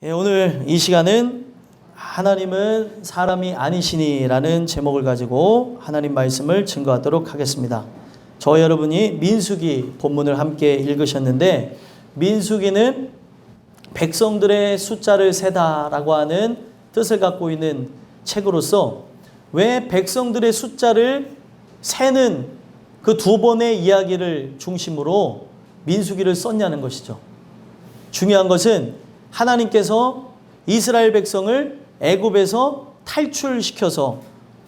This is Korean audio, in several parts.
오늘 이 시간은 하나님은 사람이 아니시니라는 제목을 가지고 하나님 말씀을 증거하도록 하겠습니다. 저와 여러분이 민수기 본문을 함께 읽으셨는데, 민수기는 백성들의 숫자를 세다라고 하는 뜻을 갖고 있는 책으로서 왜 백성들의 숫자를 세는 그 두 번의 이야기를 중심으로 민수기를 썼냐는 것이죠. 중요한 것은 하나님께서 이스라엘 백성을 애굽에서 탈출시켜서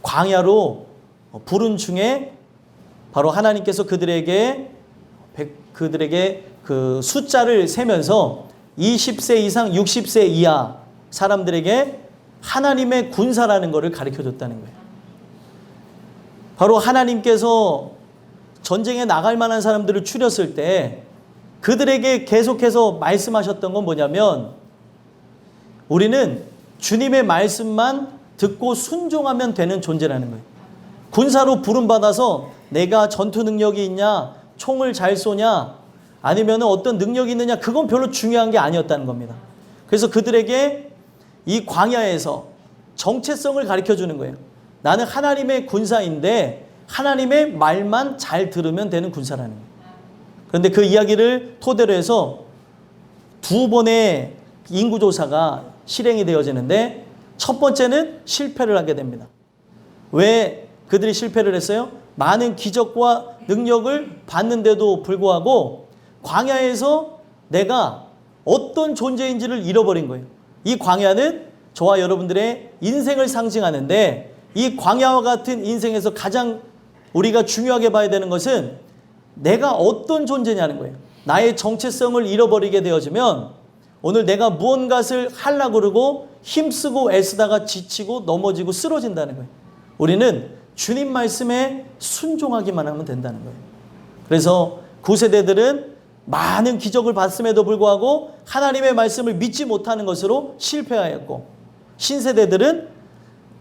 광야로 부른 중에 바로 하나님께서 그들에게 그 숫자를 세면서 20세 이상 60세 이하 사람들에게 하나님의 군사라는 것을 가르쳐줬다는 거예요. 바로 하나님께서 전쟁에 나갈 만한 사람들을 추렸을 때 그들에게 계속해서 말씀하셨던 건 뭐냐면, 우리는 주님의 말씀만 듣고 순종하면 되는 존재라는 거예요. 군사로 부름받아서 내가 전투 능력이 있냐, 총을 잘 쏘냐, 아니면 어떤 능력이 있느냐, 그건 별로 중요한 게 아니었다는 겁니다. 그래서 그들에게 이 광야에서 정체성을 가르쳐 주는 거예요. 나는 하나님의 군사인데 하나님의 말만 잘 들으면 되는 군사라는 거예요. 그런데 그 이야기를 토대로 해서 두 번의 인구조사가 실행이 되어지는데, 첫 번째는 실패를 하게 됩니다. 왜 그들이 실패를 했어요? 많은 기적과 능력을 받는데도 불구하고 광야에서 내가 어떤 존재인지를 잃어버린 거예요. 이 광야는 저와 여러분들의 인생을 상징하는데, 이 광야와 같은 인생에서 가장 우리가 중요하게 봐야 되는 것은 내가 어떤 존재냐는 거예요. 나의 정체성을 잃어버리게 되어지면 오늘 내가 무언가를 하려고 그러고 힘쓰고 애쓰다가 지치고 넘어지고 쓰러진다는 거예요. 우리는 주님 말씀에 순종하기만 하면 된다는 거예요. 그래서 구세대들은 많은 기적을 봤음에도 불구하고 하나님의 말씀을 믿지 못하는 것으로 실패하였고, 신세대들은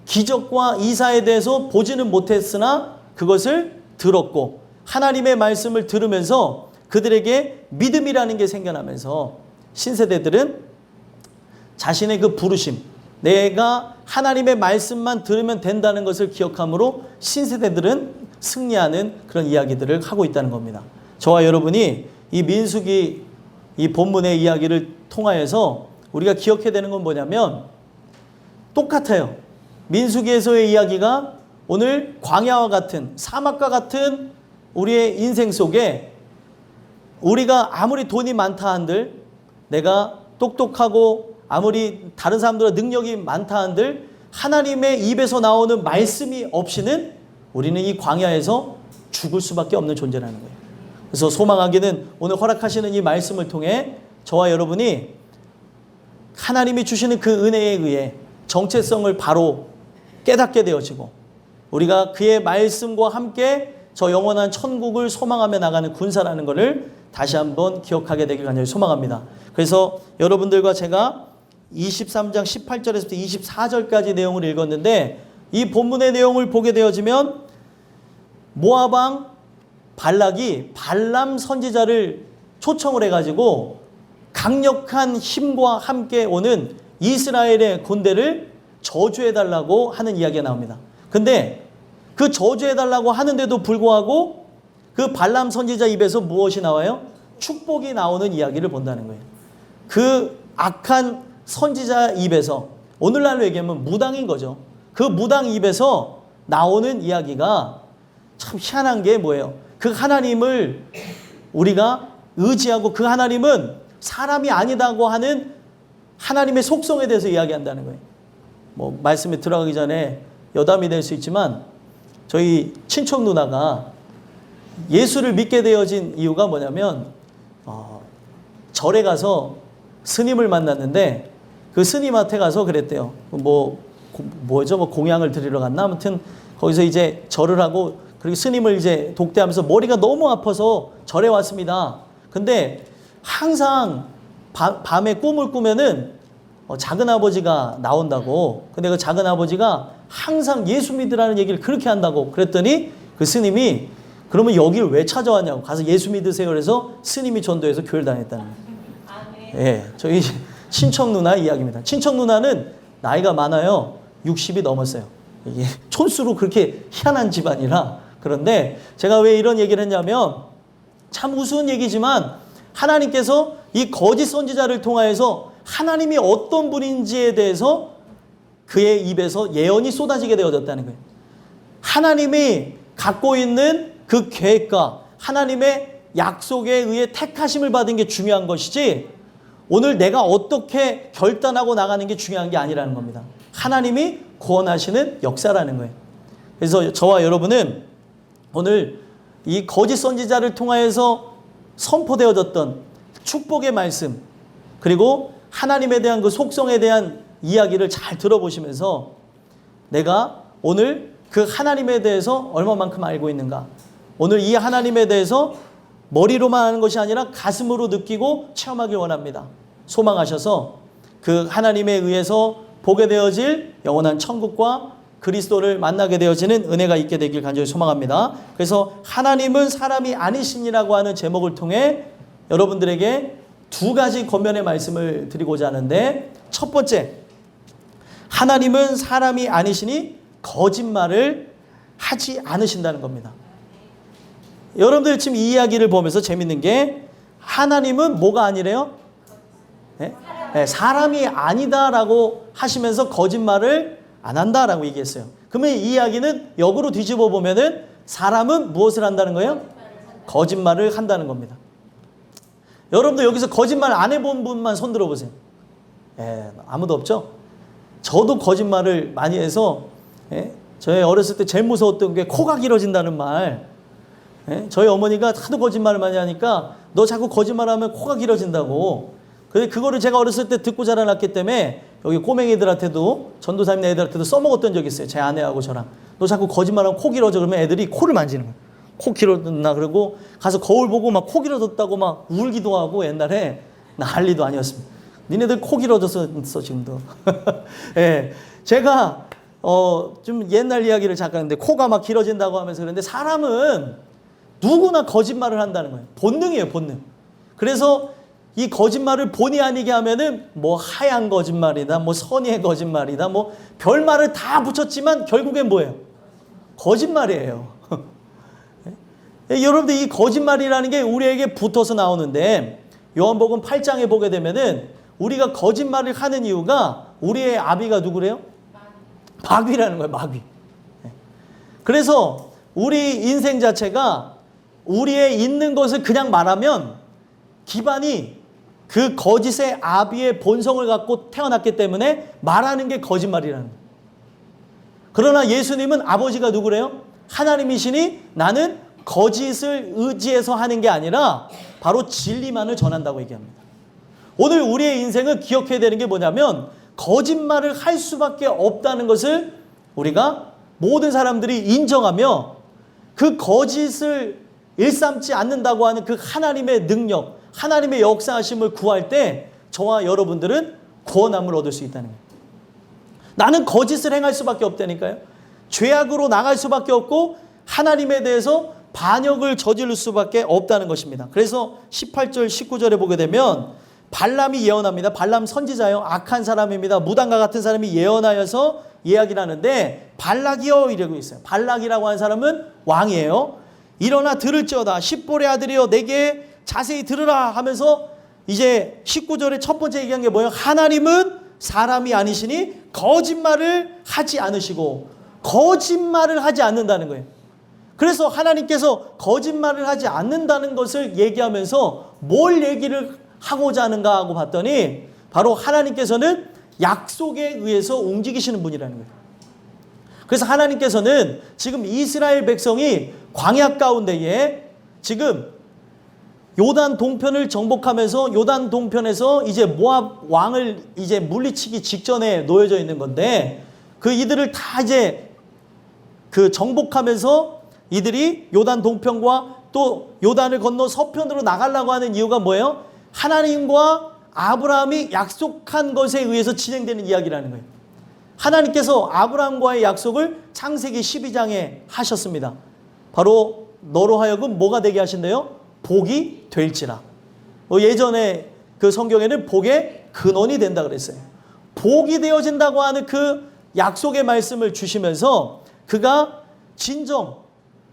기적과 이사에 대해서 보지는 못했으나 그것을 들었고 하나님의 말씀을 들으면서 그들에게 믿음이라는 게 생겨나면서 신세대들은 자신의 그 부르심, 내가 하나님의 말씀만 들으면 된다는 것을 기억함으로 신세대들은 승리하는 그런 이야기들을 하고 있다는 겁니다. 저와 여러분이 이 민수기 이 본문의 이야기를 통하여서 우리가 기억해야 되는 건 뭐냐면, 똑같아요. 민수기에서의 이야기가 오늘 광야와 같은, 사막과 같은 우리의 인생 속에 우리가 아무리 돈이 많다 한들, 내가 똑똑하고 아무리 다른 사람들과 능력이 많다 한들 하나님의 입에서 나오는 말씀이 없이는 우리는 이 광야에서 죽을 수밖에 없는 존재라는 거예요. 그래서 소망하기는 오늘 허락하시는 이 말씀을 통해 저와 여러분이 하나님이 주시는 그 은혜에 의해 정체성을 바로 깨닫게 되어지고, 우리가 그의 말씀과 함께 저 영원한 천국을 소망하며 나가는 군사라는 것을 다시 한번 기억하게 되길 간절히 소망합니다. 그래서 여러분들과 제가 23장 18절에서부터 24절까지 내용을 읽었는데, 이 본문의 내용을 보게 되어지면 모압 왕 발락이 발람 선지자를 초청을 해가지고 강력한 힘과 함께 오는 이스라엘의 군대를 저주해달라고 하는 이야기가 나옵니다. 근데 그 저주해달라고 하는데도 불구하고 그 발람 선지자 입에서 무엇이 나와요? 축복이 나오는 이야기를 본다는 거예요. 그 악한 선지자 입에서, 오늘날로 얘기하면 무당인 거죠. 그 무당 입에서 나오는 이야기가 참 희한한 게 뭐예요? 그 하나님을 우리가 의지하고 그 하나님은 사람이 아니다고 하는 하나님의 속성에 대해서 이야기한다는 거예요. 뭐 말씀에 들어가기 전에 여담이 될 수 있지만, 저희 친척 누나가 예수를 믿게 되어진 이유가 뭐냐면, 절에 가서 스님을 만났는데 그 스님한테 가서 그랬대요. 뭐죠? 공양을 드리러 갔나? 아무튼 거기서 이제 절을 하고, 그리고 스님을 이제 독대하면서 머리가 너무 아파서 절에 왔습니다. 근데 항상 밤에 꿈을 꾸면은 작은 아버지가 나온다고. 근데 그 작은 아버지가 항상 예수 믿으라는 얘기를 그렇게 한다고. 그랬더니 그 스님이 그러면 여기를 왜 찾아왔냐고. 가서 예수 믿으세요. 그래서 스님이 전도해서 교회를 다녔다는 거예요. 예, 저희 친척 누나 이야기입니다. 친척 누나는 나이가 많아요. 60이 넘었어요. 이게 촌수로 그렇게 희한한 집안이라. 그런데 제가 왜 이런 얘기를 했냐면 참 우스운 얘기지만 하나님께서 이 거짓 선지자를 통하여서 하나님이 어떤 분인지에 대해서 그의 입에서 예언이 쏟아지게 되어졌다는 거예요. 하나님이 갖고 있는 그 계획과 하나님의 약속에 의해 택하심을 받은 게 중요한 것이지 오늘 내가 어떻게 결단하고 나가는 게 중요한 게 아니라는 겁니다. 하나님이 구원하시는 역사라는 거예요. 그래서 저와 여러분은 오늘 이 거짓 선지자를 통하여서 선포되어졌던 축복의 말씀 그리고 하나님에 대한 그 속성에 대한 이야기를 잘 들어보시면서 내가 오늘 그 하나님에 대해서 얼마만큼 알고 있는가, 오늘 이 하나님에 대해서 머리로만 하는 것이 아니라 가슴으로 느끼고 체험하길 원합니다. 소망하셔서 그 하나님에 의해서 보게 되어질 영원한 천국과 그리스도를 만나게 되어지는 은혜가 있게 되길 간절히 소망합니다. 그래서 하나님은 사람이 아니시니라고 하는 제목을 통해 여러분들에게 두 가지 권면의 말씀을 드리고자 하는데, 첫 번째, 하나님은 사람이 아니시니 거짓말을 하지 않으신다는 겁니다. 여러분들 지금 이 이야기를 보면서 재밌는 게 하나님은 뭐가 아니래요? 네? 네, 사람이 아니다라고 하시면서 거짓말을 안 한다라고 얘기했어요. 그러면 이 이야기는 역으로 뒤집어 보면은 사람은 무엇을 한다는 거예요? 거짓말을 한다는 겁니다. 여러분도 여기서 거짓말 안 해본 분만 손 들어보세요. 아무도 없죠? 저도 거짓말을 많이 해서 저희 어렸을 때 제일 무서웠던 게 코가 길어진다는 말. 저희 어머니가 하도 거짓말을 많이 하니까 너 자꾸 거짓말하면 코가 길어진다고. 근데 그거를 제가 어렸을 때 듣고 자라났기 때문에 여기 꼬맹이들한테도 전도사님 애들한테도 써먹었던 적이 있어요. 제 아내하고 저랑. 너 자꾸 거짓말하면 코 길어져. 그러면 애들이 코를 만지는 거예요. 코 길어졌나 그러고 가서 거울 보고 막 코 길어졌다고 막 울기도 하고 옛날에 난리도 아니었습니다. 니네들 코 길어졌어 지금도. 예, 제가 좀 옛날 이야기를 잠깐 했는데 코가 막 길어진다고 하면서 그랬는데 사람은 누구나 거짓말을 한다는 거예요. 본능이에요, 본능. 그래서 이 거짓말을 본의 아니게 하면은 뭐 하얀 거짓말이다, 뭐 선의의 거짓말이다, 뭐 별말을 다 붙였지만 결국엔 뭐예요? 거짓말이에요. 여러분들 이 거짓말이라는 게 우리에게 붙어서 나오는데 요한복음 8장에 보게 되면은 우리가 거짓말을 하는 이유가 우리의 아비가 누구래요? 마귀라는 거예요, 마귀. 그래서 우리 인생 자체가 우리의 있는 것을 그냥 말하면 기반이 그 거짓의 아비의 본성을 갖고 태어났기 때문에 말하는 게 거짓말이라는 거예요. 그러나 예수님은 아버지가 누구래요? 하나님이시니 나는 거짓을 의지해서 하는 게 아니라 바로 진리만을 전한다고 얘기합니다. 오늘 우리의 인생을 기억해야 되는 게 뭐냐면 거짓말을 할 수밖에 없다는 것을 우리가 모든 사람들이 인정하며 그 거짓을 일삼지 않는다고 하는 그 하나님의 능력, 하나님의 역사하심을 구할 때 저와 여러분들은 구원함을 얻을 수 있다는 거예요. 나는 거짓을 행할 수밖에 없다니까요. 죄악으로 나갈 수밖에 없고 하나님에 대해서 반역을 저지를 수밖에 없다는 것입니다. 그래서 18절 19절에 보게 되면 발람이 예언합니다. 발람 선지자요, 악한 사람입니다. 무당과 같은 사람이 예언하여서 이야기를 하는데 발락이요 이러고 있어요. 발락이라고 하는 사람은 왕이에요. 일어나 들을지어다 십볼의 아들이여 내게 자세히 들으라 하면서 이제 19절에 첫 번째 얘기한 게 뭐예요? 하나님은 사람이 아니시니 거짓말을 하지 않으시고 거짓말을 하지 않는다는 거예요. 그래서 하나님께서 거짓말을 하지 않는다는 것을 얘기하면서 뭘 얘기를 하고자 하는가 하고 봤더니 바로 하나님께서는 약속에 의해서 움직이시는 분이라는 거예요. 그래서 하나님께서는 지금 이스라엘 백성이 광야 가운데에 지금 요단 동편을 정복하면서 요단 동편에서 이제 모압 왕을 이제 물리치기 직전에 놓여져 있는 건데 그 이들을 다 이제 그 정복하면서 이들이 요단 동편과 또 요단을 건너 서편으로 나가려고 하는 이유가 뭐예요? 하나님과 아브라함이 약속한 것에 의해서 진행되는 이야기라는 거예요. 하나님께서 아브라함과의 약속을 창세기 12장에 하셨습니다. 바로 너로 하여금 뭐가 되게 하신대요? 복이 될지라. 예전에 그 성경에는 복의 근원이 된다 그랬어요. 복이 되어진다고 하는 그 약속의 말씀을 주시면서 그가 진정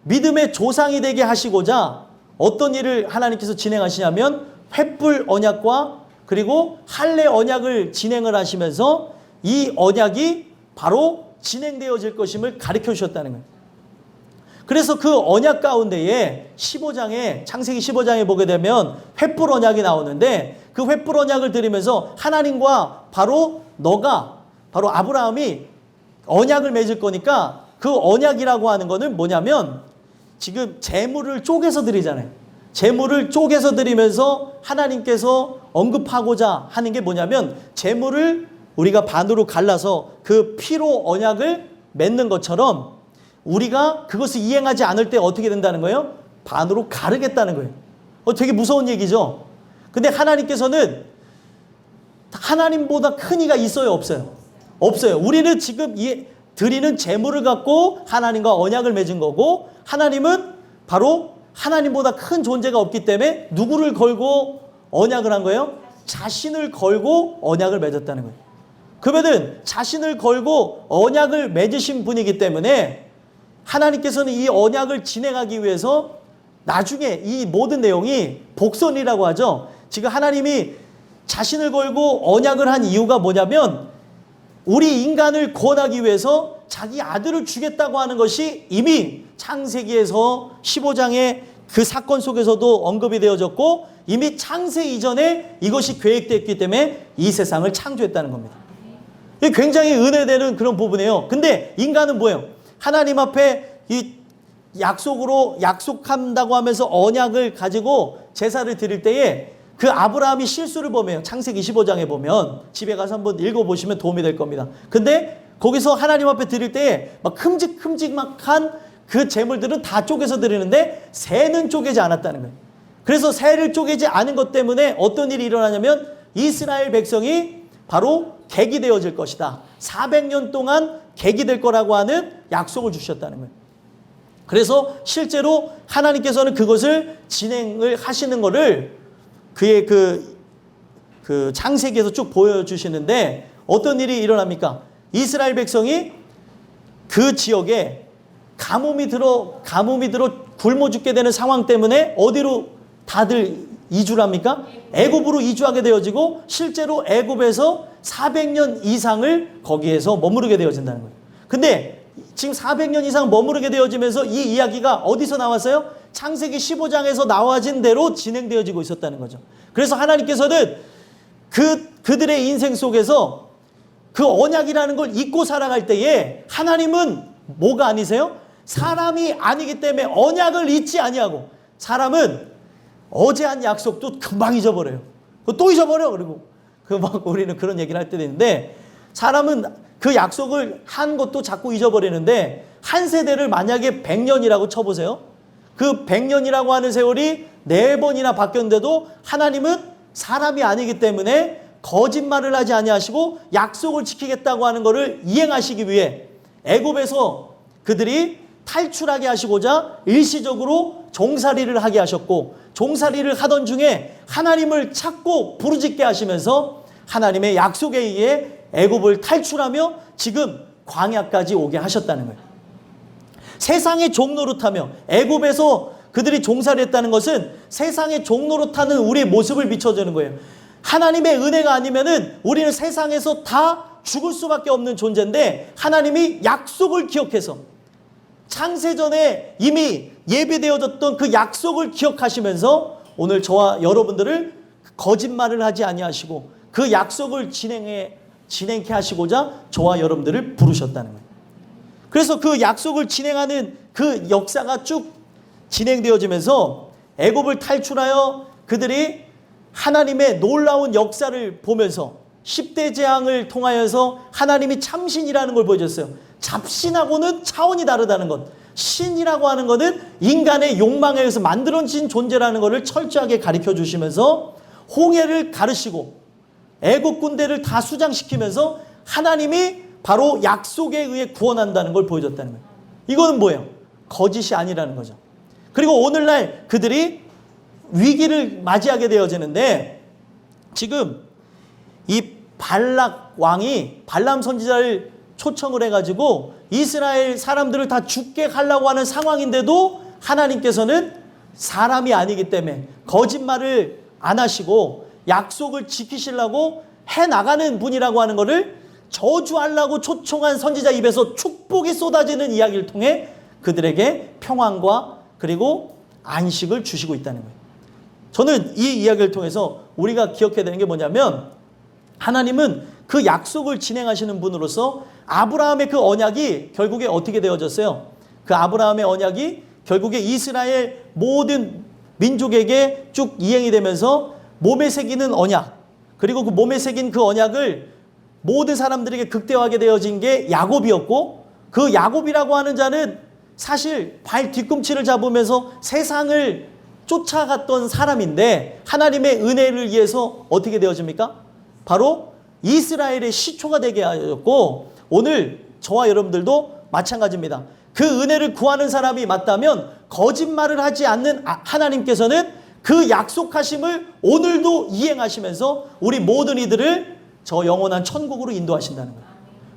믿음의 조상이 되게 하시고자 어떤 일을 하나님께서 진행하시냐면 횃불 언약과 그리고 할례 언약을 진행을 하시면서 이 언약이 바로 진행되어질 것임을 가르쳐 주셨다는 거예요. 그래서 그 언약 가운데에 15장에 창세기 15장에 보게 되면 횃불 언약이 나오는데 그 횃불 언약을 드리면서 하나님과 바로 바로 아브라함이 언약을 맺을 거니까 그 언약이라고 하는 거는 뭐냐면 지금 재물을 쪼개서 드리잖아요. 재물을 쪼개서 드리면서 하나님께서 언급하고자 하는 게 뭐냐면 재물을 우리가 반으로 갈라서 그 피로 언약을 맺는 것처럼 우리가 그것을 이행하지 않을 때 어떻게 된다는 거예요? 반으로 가르겠다는 거예요. 되게 무서운 얘기죠. 근데 하나님께서는 하나님보다 큰 이가 있어요, 없어요? 없어요. 우리는 지금 드리는 재물을 갖고 하나님과 언약을 맺은 거고 하나님은 바로 하나님보다 큰 존재가 없기 때문에 누구를 걸고 언약을 한 거예요? 자신을 걸고 언약을 맺었다는 거예요. 그러면은 자신을 걸고 언약을 맺으신 분이기 때문에 하나님께서는 이 언약을 진행하기 위해서 나중에 이 모든 내용이 복선이라고 하죠. 지금 하나님이 자신을 걸고 언약을 한 이유가 뭐냐면 우리 인간을 구원하기 위해서 자기 아들을 주겠다고 하는 것이 이미 창세기에서 15장의 그 사건 속에서도 언급이 되어졌고 이미 창세 이전에 이것이 계획됐기 때문에 이 세상을 창조했다는 겁니다. 이게 굉장히 은혜되는 그런 부분이에요. 근데 인간은 뭐예요? 하나님 앞에 이 약속한다고 하면서 언약을 가지고 제사를 드릴 때에 그 아브라함이 실수를 범해요. 창세기 15장에 보면 집에 가서 한번 읽어보시면 도움이 될 겁니다. 근데 거기서 하나님 앞에 드릴 때에 막 큼직큼직한 그 재물들은 다 쪼개서 드리는데 새는 쪼개지 않았다는 거예요. 그래서 새를 쪼개지 않은 것 때문에 어떤 일이 일어나냐면 이스라엘 백성이 바로 객이 되어질 것이다. 400년 동안 객이 될 거라고 하는 약속을 주셨다는 거예요. 그래서 실제로 하나님께서는 그것을 진행을 하시는 거를 그의 그 창세기에서 쭉 보여주시는데 어떤 일이 일어납니까? 이스라엘 백성이 그 지역에 가뭄이 들어 굶어 죽게 되는 상황 때문에 어디로 다들 이주를 합니까? 애굽으로 이주하게 되어지고 실제로 애굽에서 400년 이상을 거기에서 머무르게 되어진다는 거예요. 근데 지금 400년 이상 머무르게 되어지면서 이 이야기가 어디서 나왔어요? 창세기 15장에서 나와진 대로 진행되어지고 있었다는 거죠. 그래서 하나님께서는 그들의 인생 속에서 그 언약이라는 걸 잊고 살아갈 때에 하나님은 뭐가 아니세요? 사람이 아니기 때문에 언약을 잊지 아니하고 사람은 어제 한 약속도 금방 잊어버려요. 또 잊어버려. 그리고 막 우리는 그런 얘기를 할 때도 있는데 사람은 그 약속을 한 것도 자꾸 잊어버리는데 한 세대를 만약에 100년이라고 쳐보세요. 그 100년이라고 하는 세월이 4번이나 바뀌었는데도 하나님은 사람이 아니기 때문에 거짓말을 하지 아니하시고 약속을 지키겠다고 하는 것을 이행하시기 위해 애굽에서 그들이 탈출하게 하시고자 일시적으로 종살이를 하게 하셨고 종살이를 하던 중에 하나님을 찾고 부르짖게 하시면서 하나님의 약속에 의해 애굽을 탈출하며 지금 광야까지 오게 하셨다는 거예요. 세상의 종노릇하며 애굽에서 그들이 종살이했다는 것은 세상의 종노릇하는 우리의 모습을 비춰주는 거예요. 하나님의 은혜가 아니면은 우리는 세상에서 다 죽을 수밖에 없는 존재인데 하나님이 약속을 기억해서 창세전에 이미 예비되어졌던 그 약속을 기억하시면서 오늘 저와 여러분들을 거짓말을 하지 아니하시고 그 약속을 진행케 하시고자 저와 여러분들을 부르셨다는 거예요. 그래서 그 약속을 진행하는 그 역사가 쭉 진행되어지면서 애굽을 탈출하여 그들이 하나님의 놀라운 역사를 보면서 10대 재앙을 통하여서 하나님이 참신이라는 걸 보여줬어요. 잡신하고는 차원이 다르다는 것. 신이라고 하는 것은 인간의 욕망에 의해서 만들어진 존재라는 것을 철저하게 가르쳐 주시면서 홍해를 가르시고 애국 군대를 다 수장시키면서 하나님이 바로 약속에 의해 구원한다는 걸 보여줬다는 거예요. 이거는 뭐예요? 거짓이 아니라는 거죠. 그리고 오늘날 그들이 위기를 맞이하게 되어지는데 지금 이 발락 왕이 발람 선지자를 초청을 해가지고 이스라엘 사람들을 다 죽게 하려고 하는 상황인데도 하나님께서는 사람이 아니기 때문에 거짓말을 안 하시고 약속을 지키시려고 해나가는 분이라고 하는 것을 저주하려고 초청한 선지자 입에서 축복이 쏟아지는 이야기를 통해 그들에게 평안과 그리고 안식을 주시고 있다는 거예요. 저는 이 이야기를 통해서 우리가 기억해야 되는 게 뭐냐면 하나님은 그 약속을 진행하시는 분으로서 아브라함의 그 언약이 결국에 어떻게 되어졌어요? 그 아브라함의 언약이 결국에 이스라엘 모든 민족에게 쭉 이행이 되면서 몸에 새기는 언약, 그리고 그 몸에 새긴 그 언약을 모든 사람들에게 극대화하게 되어진 게 야곱이었고, 그 야곱이라고 하는 자는 사실 발 뒤꿈치를 잡으면서 세상을 쫓아갔던 사람인데 하나님의 은혜를 위해서 어떻게 되어집니까? 바로 이스라엘의 시초가 되게 하였고, 오늘 저와 여러분들도 마찬가지입니다. 그 은혜를 구하는 사람이 맞다면 거짓말을 하지 않는 하나님께서는 그 약속하심을 오늘도 이행하시면서 우리 모든 이들을 저 영원한 천국으로 인도하신다는 거예요.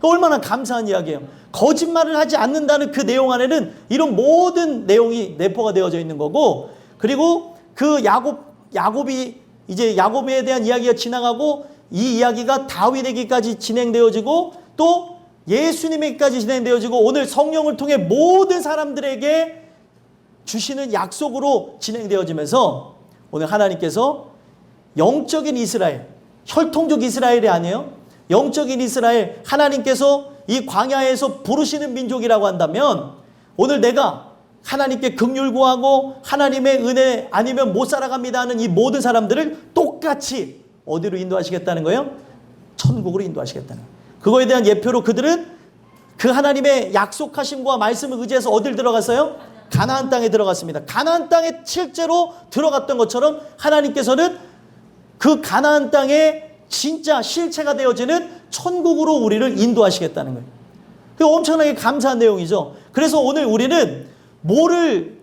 얼마나 감사한 이야기예요. 거짓말을 하지 않는다는 그 내용 안에는 이런 모든 내용이 내포가 되어져 있는 거고, 그리고 그 야곱이 이제 야곱에 대한 이야기가 지나가고 이 이야기가 다윗에게까지 진행되어지고 또 예수님에게까지 진행되어지고 오늘 성령을 통해 모든 사람들에게 주시는 약속으로 진행되어지면서 오늘 하나님께서 영적인 이스라엘, 혈통적 이스라엘이 아니에요. 영적인 이스라엘, 하나님께서 이 광야에서 부르시는 민족이라고 한다면 오늘 내가 하나님께 긍휼 구하고 하나님의 은혜 아니면 못 살아갑니다 하는 이 모든 사람들을 똑같이 어디로 인도하시겠다는 거예요? 천국으로 인도하시겠다는 거예요. 그거에 대한 예표로 그들은 그 하나님의 약속하심과 말씀을 의지해서 어딜 들어갔어요? 가나안 땅에 들어갔습니다. 가나안 땅에 실제로 들어갔던 것처럼 하나님께서는 그 가나안 땅에 진짜 실체가 되어지는 천국으로 우리를 인도하시겠다는 거예요. 그게 엄청나게 감사한 내용이죠. 그래서 오늘 우리는 뭐를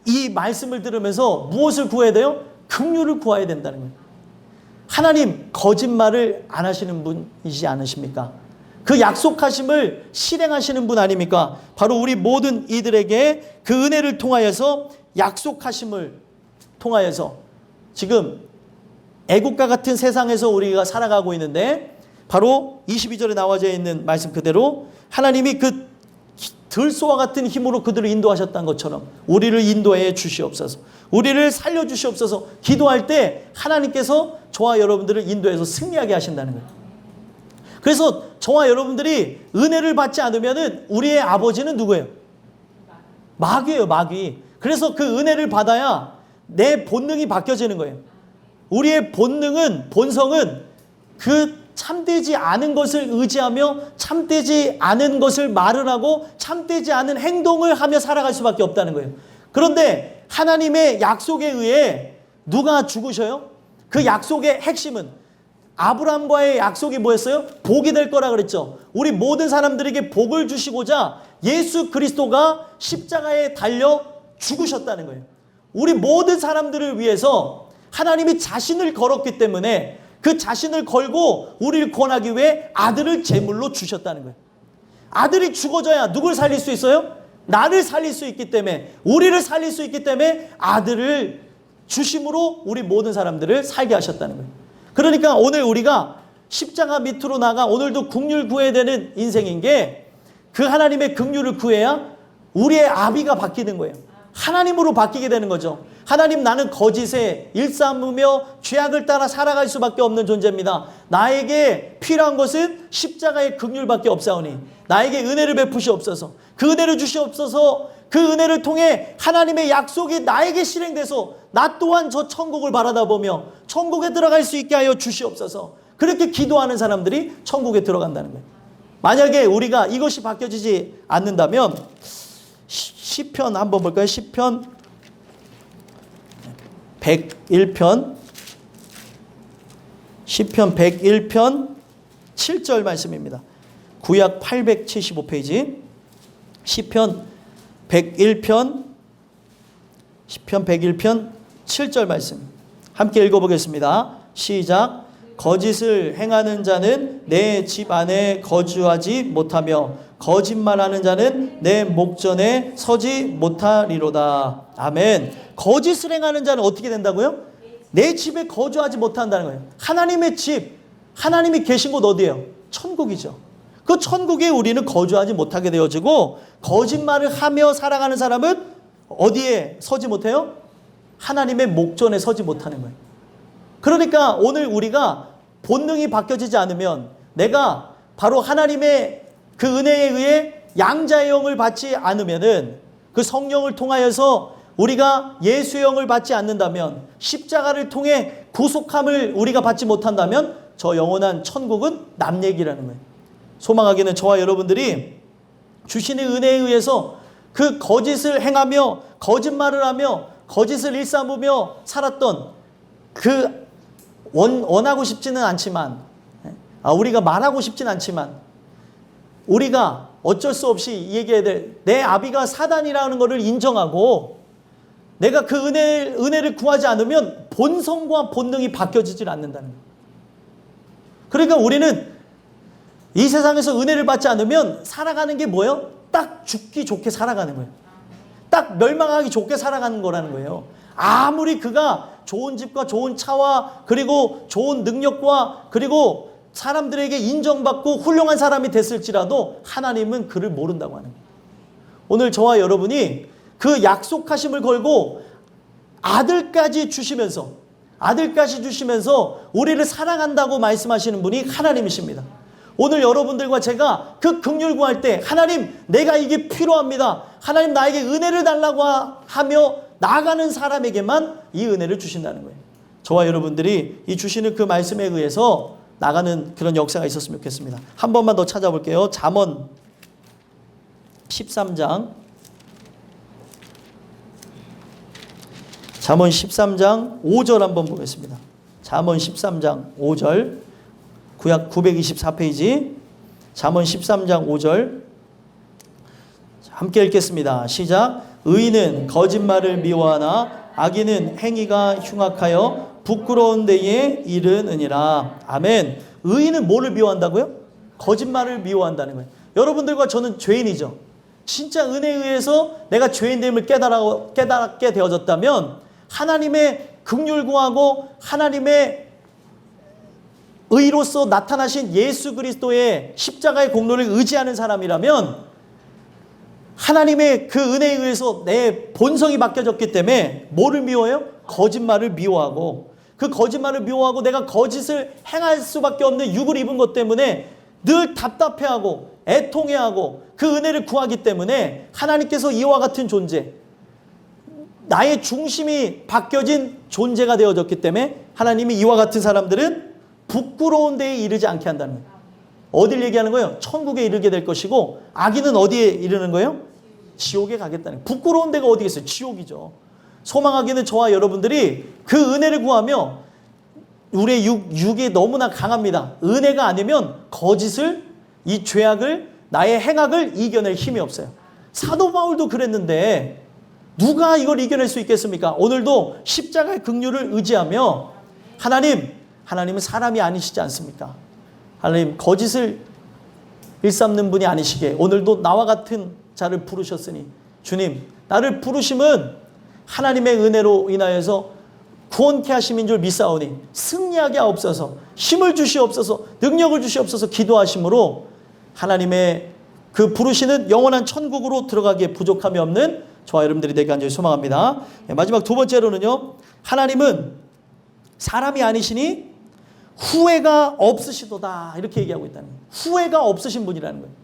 이 말씀을 들으면서 무엇을 구해야 돼요? 긍휼을 구해야 된다는 거예요. 하나님 거짓말을 안 하시는 분이지 않으십니까? 그 약속하심을 실행하시는 분 아닙니까? 바로 우리 모든 이들에게 그 은혜를 통하여서 약속하심을 통하여서 지금 애국과 같은 세상에서 우리가 살아가고 있는데 바로 22절에 나와져 있는 말씀 그대로 하나님이 그 들소와 같은 힘으로 그들을 인도하셨던 것처럼 우리를 인도해 주시옵소서, 우리를 살려 주시옵소서. 기도할 때 하나님께서 저와 여러분들을 인도해서 승리하게 하신다는 거예요. 그래서 저와 여러분들이 은혜를 받지 않으면 우리의 아버지는 누구예요? 마귀예요, 마귀. 그래서 그 은혜를 받아야 내 본능이 바뀌어지는 거예요. 우리의 본성은 그 참되지 않은 것을 의지하며 참되지 않은 것을 말을 하고 참되지 않은 행동을 하며 살아갈 수밖에 없다는 거예요. 그런데 하나님의 약속에 의해 누가 죽으셔요? 그 약속의 핵심은 아브라함과의 약속이 뭐였어요? 복이 될 거라 그랬죠. 우리 모든 사람들에게 복을 주시고자 예수 그리스도가 십자가에 달려 죽으셨다는 거예요. 우리 모든 사람들을 위해서 하나님이 자신을 걸었기 때문에 그 자신을 걸고 우리를 구원하기 위해 아들을 제물로 주셨다는 거예요. 아들이 죽어져야 누굴 살릴 수 있어요? 나를 살릴 수 있기 때문에, 우리를 살릴 수 있기 때문에 아들을 주심으로 우리 모든 사람들을 살게 하셨다는 거예요. 그러니까 오늘 우리가 십자가 밑으로 나가 오늘도 긍휼 구해야 되는 인생인 게 그 하나님의 긍휼을 구해야 우리의 아비가 바뀌는 거예요. 하나님으로 바뀌게 되는 거죠. 하나님, 나는 거짓에 일삼으며 죄악을 따라 살아갈 수밖에 없는 존재입니다. 나에게 필요한 것은 십자가의 긍휼밖에 없사오니 나에게 은혜를 베푸시옵소서. 그 은혜를 주시옵소서. 그 은혜를 통해 하나님의 약속이 나에게 실행돼서 나 또한 저 천국을 바라다보며 천국에 들어갈 수 있게 하여 주시옵소서. 그렇게 기도하는 사람들이 천국에 들어간다는 거예요. 만약에 우리가 이것이 바뀌어지지 않는다면 시편 한번 볼까요? 시편 101편 7절 말씀입니다. 구약 875페이지 시편 101편 7절 말씀 함께 읽어보겠습니다. 시작. 거짓을 행하는 자는 내 집 안에 거주하지 못하며 거짓말하는 자는 내 목전에 서지 못하리로다. 아멘. 거짓을 행하는 자는 어떻게 된다고요? 내 집에 거주하지 못한다는 거예요. 하나님의 집, 하나님이 계신 곳 어디예요? 천국이죠. 그 천국에 우리는 거주하지 못하게 되어지고, 거짓말을 하며 살아가는 사람은 어디에 서지 못해요? 하나님의 목전에 서지 못하는 거예요. 그러니까 오늘 우리가 본능이 바뀌어지지 않으면, 내가 바로 하나님의 그 은혜에 의해 양자의 영을 받지 않으면은, 그 성령을 통하여서 우리가 예수의 영을 받지 않는다면, 십자가를 통해 구속함을 우리가 받지 못한다면, 저 영원한 천국은 남 얘기라는 거예요. 소망하기는 저와 여러분들이 주신의 은혜에 의해서 그 거짓을 행하며 거짓말을 하며 거짓을 일삼으며 살았던 그 원하고 싶지는 않지만, 우리가 말하고 싶지는 않지만, 우리가 어쩔 수 없이 얘기해야 될 내 아비가 사단이라는 것을 인정하고, 내가 그 은혜를 구하지 않으면 본성과 본능이 바뀌어지질 않는다는 거예요. 그러니까 우리는 이 세상에서 은혜를 받지 않으면 살아가는 게 뭐예요? 딱 죽기 좋게 살아가는 거예요. 딱 멸망하기 좋게 살아가는 거라는 거예요. 아무리 그가 좋은 집과 좋은 차와 그리고 좋은 능력과 그리고 사람들에게 인정받고 훌륭한 사람이 됐을지라도 하나님은 그를 모른다고 하는 거예요. 오늘 저와 여러분이 그 약속하심을 걸고 아들까지 주시면서 우리를 사랑한다고 말씀하시는 분이 하나님이십니다. 오늘 여러분들과 제가 그 긍휼 구할 때, 하나님 내가 이게 필요합니다, 하나님 나에게 은혜를 달라고 하며 나아가는 사람에게만 이 은혜를 주신다는 거예요. 저와 여러분들이 이 주시는 그 말씀에 의해서 나가는 그런 역사가 있었으면 좋겠습니다. 한 번만 더 찾아볼게요. 잠언 13장 5절 한번 보겠습니다. 잠언 13장 5절, 구약 924페이지 잠언 13장 5절 함께 읽겠습니다. 시작. 의인은 거짓말을 미워하나 악인은 행위가 흉악하여 부끄러운 데에 이르느니라. 아멘. 의인은 뭐를 미워한다고요? 거짓말을 미워한다는 거예요. 여러분들과 저는 죄인이죠. 진짜 은혜에 의해서 내가 죄인됨을 깨닫게 되어졌다면, 하나님의 긍휼 구하고 하나님의 의로서 나타나신 예수 그리스도의 십자가의 공로를 의지하는 사람이라면, 하나님의 그 은혜에 의해서 내 본성이 바뀌어졌기 때문에 뭐를 미워해요? 거짓말을 미워하고, 그 거짓말을 미워하고 내가 거짓을 행할 수밖에 없는 육을 입은 것 때문에 늘 답답해하고 애통해하고 그 은혜를 구하기 때문에 하나님께서 이와 같은 존재, 나의 중심이 바뀌어진 존재가 되어졌기 때문에 하나님이 이와 같은 사람들은 부끄러운 데에 이르지 않게 한다는 거예요. 어딜 얘기하는 거예요? 천국에 이르게 될 것이고, 악인은 어디에 이르는 거예요? 지옥에 가겠다는 거예요. 부끄러운 데가 어디 있어요? 지옥이죠. 소망하기는 저와 여러분들이 그 은혜를 구하며, 우리의 육이 너무나 강합니다. 은혜가 아니면 거짓을, 이 죄악을, 나의 행악을 이겨낼 힘이 없어요. 사도 바울도 그랬는데 누가 이걸 이겨낼 수 있겠습니까? 오늘도 십자가의 긍휼을 의지하며, 하나님은 사람이 아니시지 않습니까? 하나님 거짓을 일삼는 분이 아니시게 오늘도 나와 같은 자를 부르셨으니, 주님 나를 부르심은 하나님의 은혜로 인하여서 구원케 하심인 줄 믿사오니 승리하게 하옵소서, 힘을 주시옵소서, 능력을 주시옵소서 기도하심으로 하나님의 그 부르시는 영원한 천국으로 들어가기에 부족함이 없는 저와 여러분들이 되게 간절히 소망합니다. 마지막 두 번째로는요, 하나님은 사람이 아니시니 후회가 없으시도다, 이렇게 얘기하고 있다는 거예요. 후회가 없으신 분이라는 거예요.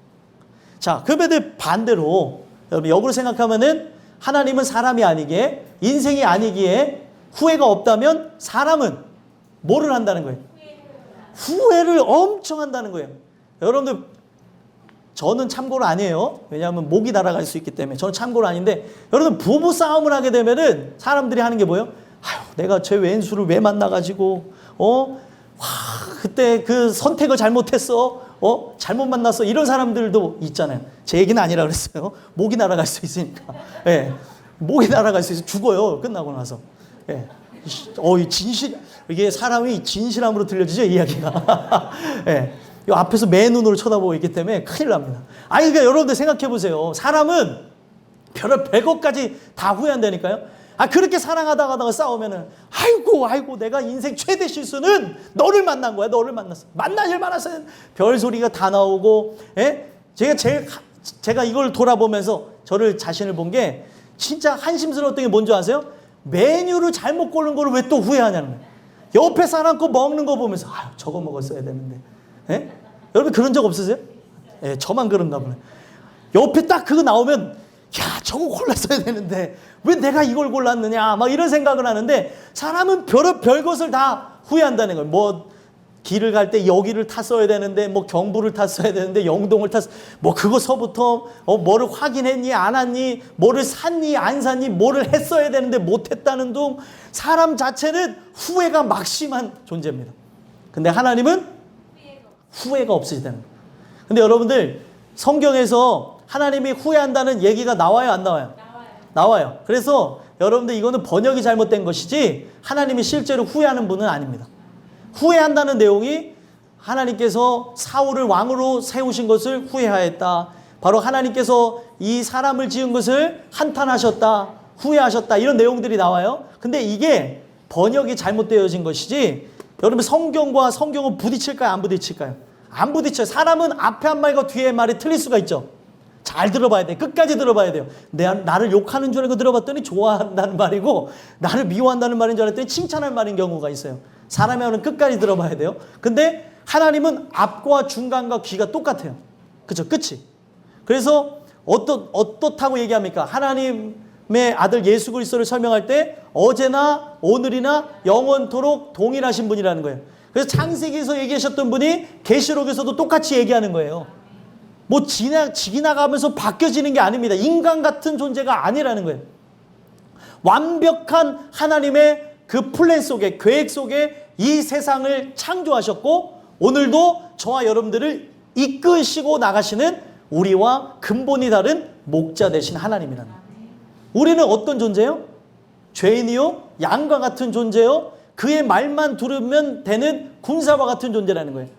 자, 그런데 반대로 여러분 역으로 생각하면은, 하나님은 사람이 아니기에, 인생이 아니기에 후회가 없다면, 사람은 뭐를 한다는 거예요? 후회를 엄청 한다는 거예요. 여러분들, 저는 참고로 아니에요. 왜냐하면 목이 날아갈 수 있기 때문에 저는 참고로 아닌데, 여러분 부부 싸움을 하게 되면은 사람들이 하는 게 뭐예요? 아유, 내가 제 왼수를 왜 만나가지고 그때 그 선택을 잘못했어, 잘못 만났어, 이런 사람들도 있잖아요. 제 얘기는 아니라 그랬어요. 목이 날아갈 수 있으니까. 예, 목이 날아갈 수 있어, 죽어요. 끝나고 나서. 예, 이 진실, 이게 사람이 진실함으로 들려지죠, 이야기가. 예. 이 앞에서 매 눈으로 쳐다보고 있기 때문에 큰일 납니다. 아니, 그러니까 여러분들 생각해 보세요. 사람은 별것까지 다 후회한다니까요. 그렇게 사랑하다가 싸우면은, 아이고, 내가 인생 최대 실수는 너를 만난 거야, 너를 만났어. 만나질 말았어요. 별 소리가 다 나오고, 예? 제가 이걸 돌아보면서 저를 자신을 본 게 진짜 한심스러웠던 게 뭔지 아세요? 메뉴를 잘못 고른 거를 왜 또 후회하냐는 거예요. 옆에 사람 거 먹는 거 보면서 저거 먹었어야 되는데. 예? 여러분 그런 적 없으세요? 예, 저만 그런가 보네. 옆에 딱 그거 나오면 저거 골랐어야 되는데 왜 내가 이걸 골랐느냐 막 이런 생각을 하는데, 사람은 별것을 다 후회한다는 거예요. 뭐 길을 갈 때 여기를 탔어야 되는데, 뭐 경부를 탔어야 되는데 영동을 뭐 그거서부터 뭐를 확인했니 안 했니, 뭐를 샀니 안 샀니, 뭐를 했어야 되는데 못했다는 둥, 사람 자체는 후회가 막심한 존재입니다. 근데 하나님은 후회가 없으시다는 거예요. 근데 여러분들 성경에서 하나님이 후회한다는 얘기가 나와요 안 나와요? 나와요. 그래서 여러분들 이거는 번역이 잘못된 것이지 하나님이 실제로 후회하는 분은 아닙니다. 후회한다는 내용이 하나님께서 사울을 왕으로 세우신 것을 후회하였다. 바로 하나님께서 이 사람을 지은 것을 한탄하셨다. 후회하셨다. 이런 내용들이 나와요. 근데 이게 번역이 잘못되어진 것이지, 여러분 성경과 성경은 부딪힐까요? 안 부딪힐까요? 안 부딪혀요. 사람은 앞에 한 말과 뒤에 말이 틀릴 수가 있죠. 잘 들어봐야 돼. 끝까지 들어봐야 돼요. 나를 욕하는 줄 알고 들어봤더니 좋아한다는 말이고, 나를 미워한다는 말인 줄 알았더니 칭찬할 말인 경우가 있어요. 사람의 말은 끝까지 들어봐야 돼요. 근데 하나님은 앞과 중간과 귀가 똑같아요. 그죠? 끝이. 그래서 어떻다고 얘기합니까? 하나님의 아들 예수 그리스도를 설명할 때 어제나 오늘이나 영원토록 동일하신 분이라는 거예요. 그래서 창세기에서 얘기하셨던 분이 계시록에서도 똑같이 얘기하는 거예요. 뭐 지나가면서 바뀌어지는 게 아닙니다. 인간 같은 존재가 아니라는 거예요. 완벽한 하나님의 그 플랜 속에, 계획 속에 이 세상을 창조하셨고, 오늘도 저와 여러분들을 이끄시고 나가시는 우리와 근본이 다른 목자 되신 하나님이라는 거예요. 우리는 어떤 존재요? 죄인이요? 양과 같은 존재요? 그의 말만 들으면 되는 군사와 같은 존재라는 거예요.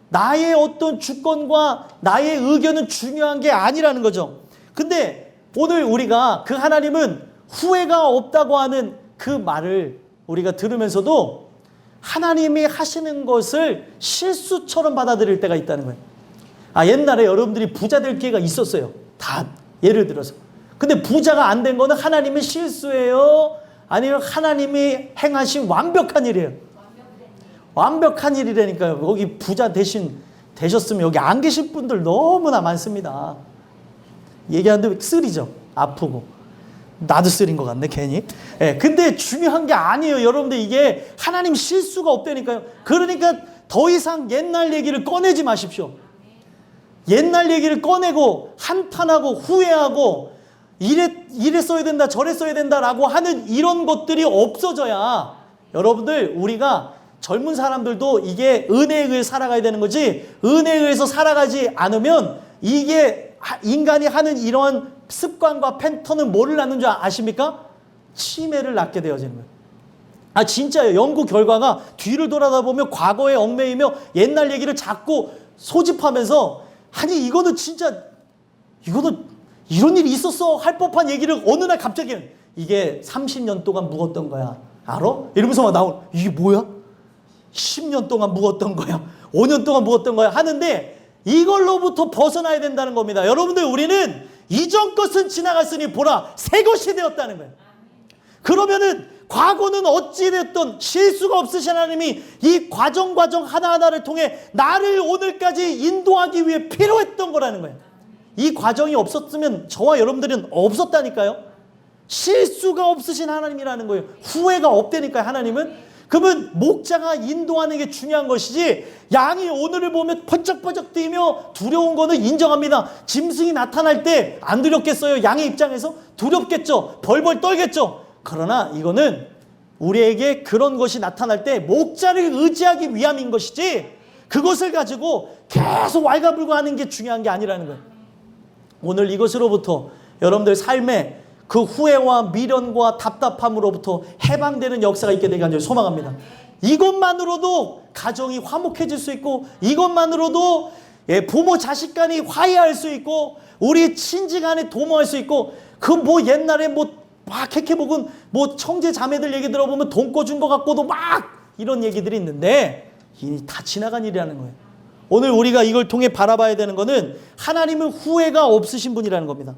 나의 어떤 주권과 나의 의견은 중요한 게 아니라는 거죠. 근데 오늘 우리가 그 하나님은 후회가 없다고 하는 그 말을 우리가 들으면서도 하나님이 하시는 것을 실수처럼 받아들일 때가 있다는 거예요. 옛날에 여러분들이 부자 될 기회가 있었어요. 다 예를 들어서. 근데 부자가 안 된 거는 하나님의 실수예요? 아니면 하나님이 행하신 완벽한 일이에요? 완벽한 일이라니까요. 거기 부자 되셨으면 여기 안 계실 분들 너무나 많습니다. 얘기하는데 쓰리죠. 아프고. 나도 쓰린 것 같네 괜히. 근데 중요한 게 아니에요. 여러분들 이게 하나님 실수가 없다니까요. 그러니까 더 이상 옛날 얘기를 꺼내지 마십시오. 옛날 얘기를 꺼내고 한탄하고 후회하고 이래 써야 된다 저래 써야 된다라고 하는 이런 것들이 없어져야, 여러분들 우리가 젊은 사람들도 이게 은혜에 의해 살아가야 되는 거지, 은혜에 의해서 살아가지 않으면 이게 인간이 하는 이런 습관과 패턴은 뭐를 낳는 줄 아십니까? 치매를 낳게 되어지는 거예요. 진짜요. 연구 결과가 뒤를 돌아다 보면 과거에 얽매이며 옛날 얘기를 자꾸 소집하면서, 이거는 진짜 이거는 이런 일이 있었어 할 법한 얘기를 어느 날 갑자기 이게 30년 동안 묵었던 거야. 알아? 이러면서 막 나오는, 이게 뭐야? 10년 동안 묵었던 거야. 5년 동안 묵었던 거야. 하는데 이걸로부터 벗어나야 된다는 겁니다. 여러분들 우리는 이전 것은 지나갔으니 보라 새 것이 되었다는 거예요. 그러면은 과거는 어찌됐든 실수가 없으신 하나님이 이 과정 하나하나를 통해 나를 오늘까지 인도하기 위해 필요했던 거라는 거예요. 이 과정이 없었으면 저와 여러분들은 없었다니까요. 실수가 없으신 하나님이라는 거예요. 후회가 없다니까요. 하나님은. 그러면 목자가 인도하는 게 중요한 것이지, 양이 오늘을 보면 퍼쩍퍼쩍 뛰며 두려운 거는 인정합니다. 짐승이 나타날 때 안 두렵겠어요? 양의 입장에서 두렵겠죠. 벌벌 떨겠죠. 그러나 이거는 우리에게 그런 것이 나타날 때 목자를 의지하기 위함인 것이지, 그것을 가지고 계속 왈가불가하는 게 중요한 게 아니라는 거예요. 오늘 이것으로부터 여러분들 삶에 그 후회와 미련과 답답함으로부터 해방되는 역사가 있게 되길 간절히 소망합니다. 이것만으로도 가정이 화목해질 수 있고, 이것만으로도 부모 자식 간이 화해할 수 있고, 우리 친지 간에 도모할 수 있고, 그 뭐 옛날에 막 캐캐묵은 청제 자매들 얘기 들어보면 돈 꿔준 것 같고도 막 이런 얘기들이 있는데, 이미 다 지나간 일이라는 거예요. 오늘 우리가 이걸 통해 바라봐야 되는 거는 하나님은 후회가 없으신 분이라는 겁니다.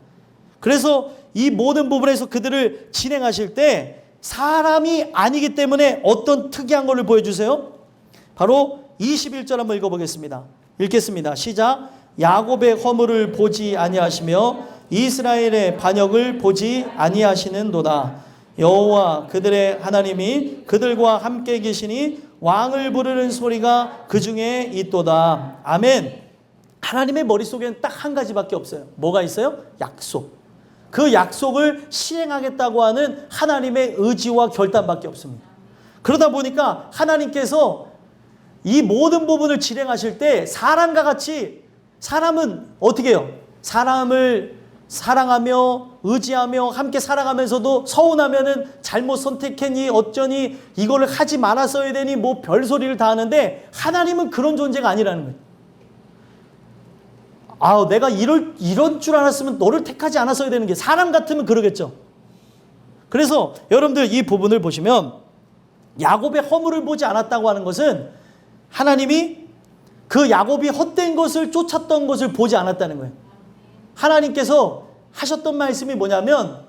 그래서 이 모든 부분에서 그들을 진행하실 때 사람이 아니기 때문에 어떤 특이한 것을 보여주세요. 바로 21절 한번 읽어보겠습니다. 읽겠습니다. 시작. 야곱의 허물을 보지 아니하시며 이스라엘의 반역을 보지 아니하시는도다. 여호와 그들의 하나님이 그들과 함께 계시니 왕을 부르는 소리가 그 중에 있도다. 아멘. 하나님의 머릿속에는 딱 한 가지밖에 없어요. 뭐가 있어요? 약속. 그 약속을 시행하겠다고 하는 하나님의 의지와 결단밖에 없습니다. 그러다 보니까 하나님께서 이 모든 부분을 진행하실 때 사람과 같이, 사람은 어떻게 해요? 사람을 사랑하며 의지하며 함께 살아가면서도 서운하면은 잘못 선택했니 어쩌니 이거를 하지 말았어야 되니 별소리를 다 하는데, 하나님은 그런 존재가 아니라는 거예요. 내가 이런 줄 알았으면 너를 택하지 않았어야 되는 게, 사람 같으면 그러겠죠. 그래서 여러분들 이 부분을 보시면 야곱의 허물을 보지 않았다고 하는 것은 하나님이 그 야곱이 헛된 것을 쫓았던 것을 보지 않았다는 거예요. 하나님께서 하셨던 말씀이 뭐냐면,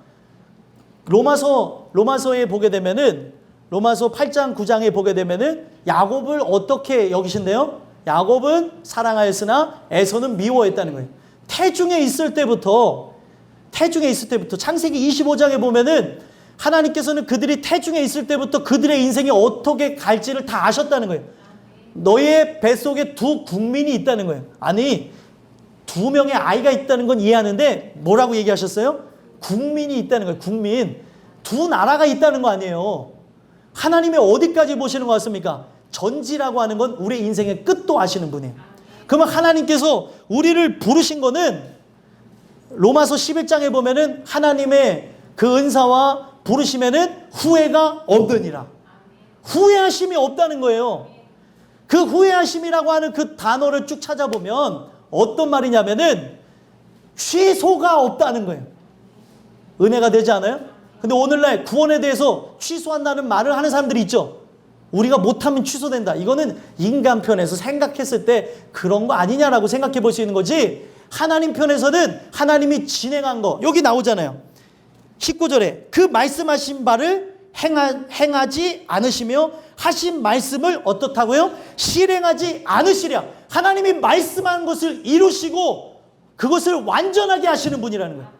로마서에 보게 되면은, 로마서 8장 9장에 보게 되면은 야곱을 어떻게 여기신대요? 야곱은 사랑하였으나 에서는 미워했다는 거예요. 태중에 있을 때부터 창세기 25장에 보면은 하나님께서는 그들이 태중에 있을 때부터 그들의 인생이 어떻게 갈지를 다 아셨다는 거예요. 너의 뱃속에 두 국민이 있다는 거예요. 아니, 두 명의 아이가 있다는 건 이해하는데 뭐라고 얘기하셨어요? 국민이 있다는 거예요. 국민. 두 나라가 있다는 거 아니에요. 하나님이 어디까지 보시는 것 같습니까? 전지라고 하는 건 우리 인생의 끝도 아시는 분이에요. 그러면 하나님께서 우리를 부르신 거는 로마서 11장에 보면은 하나님의 그 은사와 부르심에는 후회가 없느니라. 후회하심이 없다는 거예요. 그 후회하심이라고 하는 그 단어를 쭉 찾아보면 어떤 말이냐면은 취소가 없다는 거예요. 은혜가 되지 않아요? 근데 오늘날 구원에 대해서 취소한다는 말을 하는 사람들이 있죠. 우리가 못하면 취소된다. 이거는 인간 편에서 생각했을 때 그런 거 아니냐라고 생각해 볼 수 있는 거지, 하나님 편에서는 하나님이 진행한 거 여기 나오잖아요. 19절에 그 말씀하신 바를 행하지 않으시며 하신 말씀을 어떻다고요? 실행하지 않으시랴. 하나님이 말씀한 것을 이루시고 그것을 완전하게 하시는 분이라는 거예요.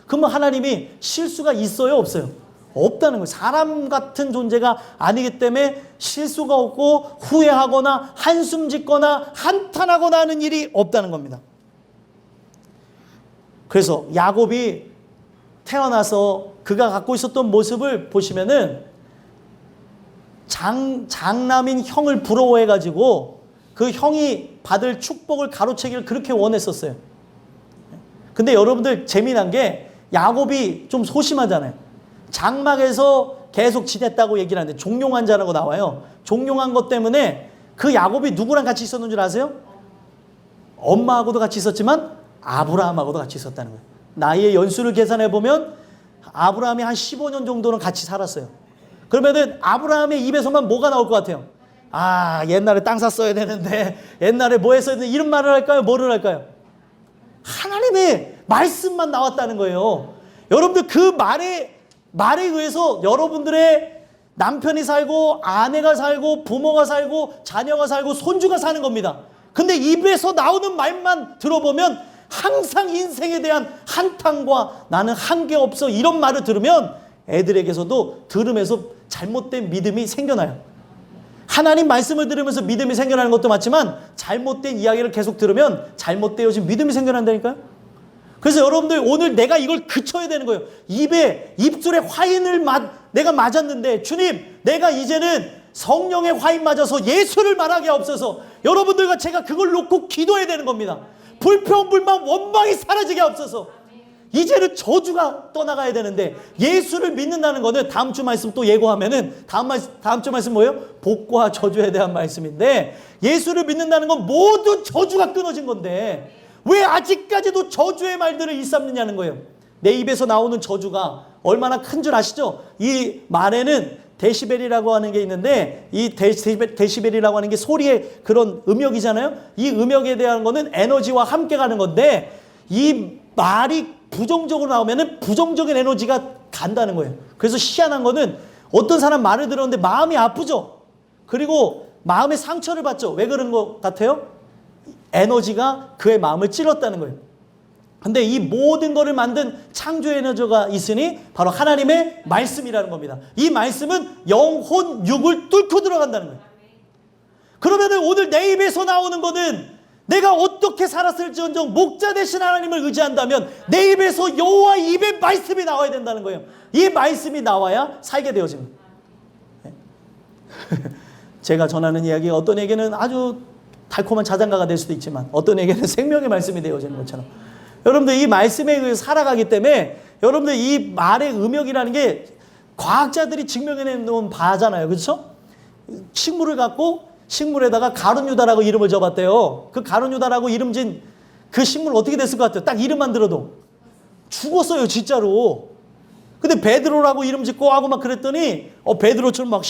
그러면 하나님이 실수가 있어요? 없어요? 없다는 거예요. 사람 같은 존재가 아니기 때문에 실수가 없고 후회하거나 한숨 짓거나 한탄하거나 하는 일이 없다는 겁니다. 그래서 야곱이 태어나서 그가 갖고 있었던 모습을 보시면은 장남인 형을 부러워해가지고 그 형이 받을 축복을 가로채기를 그렇게 원했었어요. 근데 여러분들 재미난 게 야곱이 좀 소심하잖아요. 장막에서 계속 지냈다고 얘기를 하는데 종용한 자라고 나와요. 종용한 것 때문에 그 야곱이 누구랑 같이 있었는 줄 아세요? 엄마하고도 같이 있었지만 아브라함하고도 같이 있었다는 거예요. 나이의 연수를 계산해 보면 아브라함이 한 15년 정도는 같이 살았어요. 그러면은 아브라함의 입에서만 뭐가 나올 것 같아요? 옛날에 땅 샀어야 되는데, 옛날에 뭐 했어야 되는데, 이런 말을 할까요? 뭐를 할까요? 하나님의 말씀만 나왔다는 거예요. 여러분들 그 말에 의해서 여러분들의 남편이 살고 아내가 살고 부모가 살고 자녀가 살고 손주가 사는 겁니다. 근데 입에서 나오는 말만 들어보면 항상 인생에 대한 한탄과 나는 한계 없어 이런 말을 들으면 애들에게서도 들으면서 잘못된 믿음이 생겨나요. 하나님 말씀을 들으면서 믿음이 생겨나는 것도 맞지만 잘못된 이야기를 계속 들으면 잘못되어진 믿음이 생겨난다니까요. 그래서 여러분들 오늘 내가 이걸 그쳐야 되는 거예요. 입술에 화인을 내가 맞았는데 주님, 내가 이제는 성령의 화인 맞아서 예수를 말하게 없어서 여러분들과 제가 그걸 놓고 기도해야 되는 겁니다. 불평, 불만, 원망이 사라지게 없어서 이제는 저주가 떠나가야 되는데 예수를 믿는다는 거는 다음 주 말씀 또 예고하면은 다음 주 말씀 뭐예요? 복과 저주에 대한 말씀인데 예수를 믿는다는 건 모든 저주가 끊어진 건데 왜 아직까지도 저주의 말들을 일삼느냐는 거예요. 내 입에서 나오는 저주가 얼마나 큰 줄 아시죠? 이 말에는 데시벨이라고 하는 게 있는데 이 데시벨이라고 하는 게 소리의 그런 음역이잖아요. 이 음역에 대한 거는 에너지와 함께 가는 건데 이 말이 부정적으로 나오면은 부정적인 에너지가 간다는 거예요. 그래서 희한한 거는 어떤 사람 말을 들었는데 마음이 아프죠. 그리고 마음에 상처를 받죠. 왜 그런 것 같아요? 에너지가 그의 마음을 찔렀다는 거예요. 근데 이 모든 것을 만든 창조 에너지가 있으니 바로 하나님의 말씀이라는 겁니다. 이 말씀은 영혼, 육을 뚫고 들어간다는 거예요. 그러면은 오늘 내 입에서 나오는 거는 내가 어떻게 살았을지언정 목자 되신 하나님을 의지한다면 내 입에서 여호와 입의 말씀이 나와야 된다는 거예요. 이 말씀이 나와야 살게 되어집니다. 제가 전하는 이야기가 어떤 에게는 아주 달콤한 자장가가 될 수도 있지만 어떤 에게는 생명의 말씀이 되어지는 것처럼 여러분들 이 말씀에 의해서 살아가기 때문에 여러분들 이 말의 음역이라는 게 과학자들이 증명해 놓은 바잖아요. 그렇죠? 식물을 갖고 식물에다가 가룟유다라고 이름을 줘봤대요. 그 가룟유다라고 이름 진 그 식물 어떻게 됐을 것 같아요? 딱 이름만 들어도 죽었어요, 진짜로. 근데 베드로라고 이름 짓고 하고 막 그랬더니 베드로처럼 막